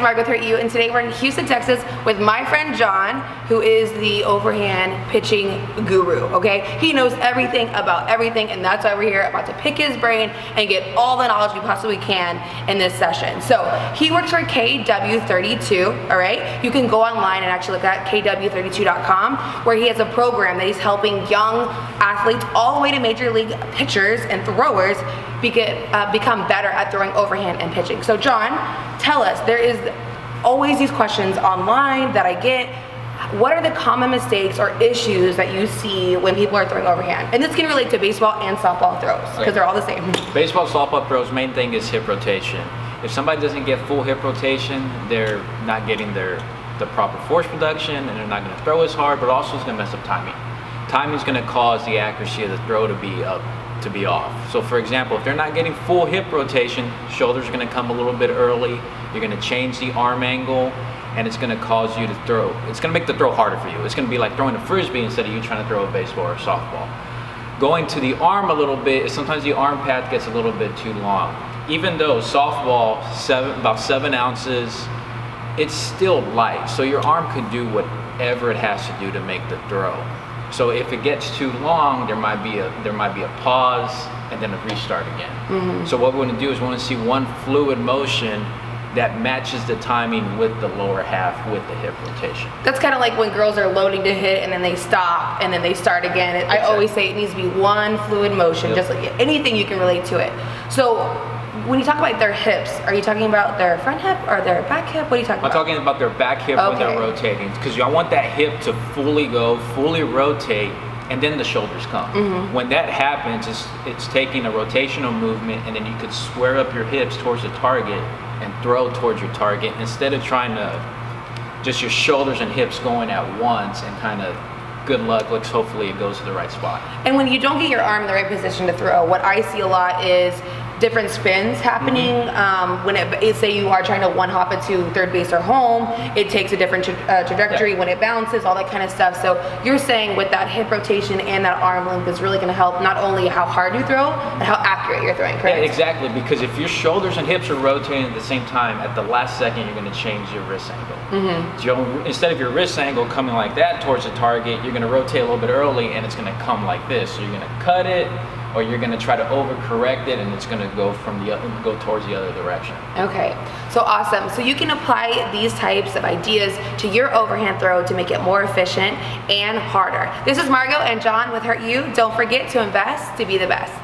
Margo with Hurt You, and today we're in Houston, Texas with my friend John, who is the overhand pitching guru, okay? He knows everything about everything, and that's why we're here, about to pick his brain and get all the knowledge we possibly can in this session. So he works for KW32, all right? You can go online and actually look at KW32.com, where he has a program that he's helping young athletes all the way to major league pitchers and throwers become better at throwing overhand and pitching. So John, tell us, there is always these questions online that I get. What are the common mistakes or issues that you see when people are throwing overhand? And this can relate to baseball and softball throws, because they're all the same. Baseball, softball throws, main thing is hip rotation. If somebody doesn't get full hip rotation, they're not getting the proper force production, and they're not going to throw as hard, but also it's going to mess up timing. Timing is going to cause the accuracy of the throw to be off. So for example, if they're not getting full hip rotation, shoulders are going to come a little bit early, you're going to change the arm angle, and it's going to cause you to throw. It's going to make the throw harder for you. It's going to be like throwing a frisbee instead of you trying to throw a baseball or a softball. Going to the arm a little bit, sometimes the arm path gets a little bit too long. Even though softball, about 7 ounces, it's still light. So your arm could do whatever it has to do to make the throw. So if it gets too long, there might be a pause and then a restart again. Mm-hmm. So what we want to do is we want to see one fluid motion that matches the timing with the lower half with the hip rotation. That's kind of like when girls are loading to hit and then they stop and then they start again. Exactly. I always say it needs to be one fluid motion, just like anything you can relate to it. So when you talk about their hips, are you talking about their front hip or their back hip? What are you talking about? I'm talking about their back hip when they're rotating, because I want that hip to fully rotate, and then the shoulders come. Mm-hmm. When that happens, it's taking a rotational movement, and then you could square up your hips towards the target and throw towards your target, instead of trying to just your shoulders and hips going at once and kind of good luck, looks hopefully it goes to the right spot. And when you don't get your arm in the right position to throw, what I see a lot is different spins happening. Mm-hmm. When say you are trying to one hop it to third base or home, it takes a different trajectory when it bounces, all that kind of stuff. So you're saying with that hip rotation and that arm length is really going to help not only how hard you throw, but how accurate you're throwing, correct? Yeah, exactly, because if your shoulders and hips are rotating at the same time, at the last second you're going to change your wrist angle. Mm-hmm. So instead of your wrist angle coming like that towards the target, you're going to rotate a little bit early and it's going to come like this. So you're going to cut it, or you're going to try to overcorrect it, and it's going to go towards the other direction. Okay, so awesome. So you can apply these types of ideas to your overhand throw to make it more efficient and harder. This is Margo and John with Hurt You. Don't forget to invest to be the best.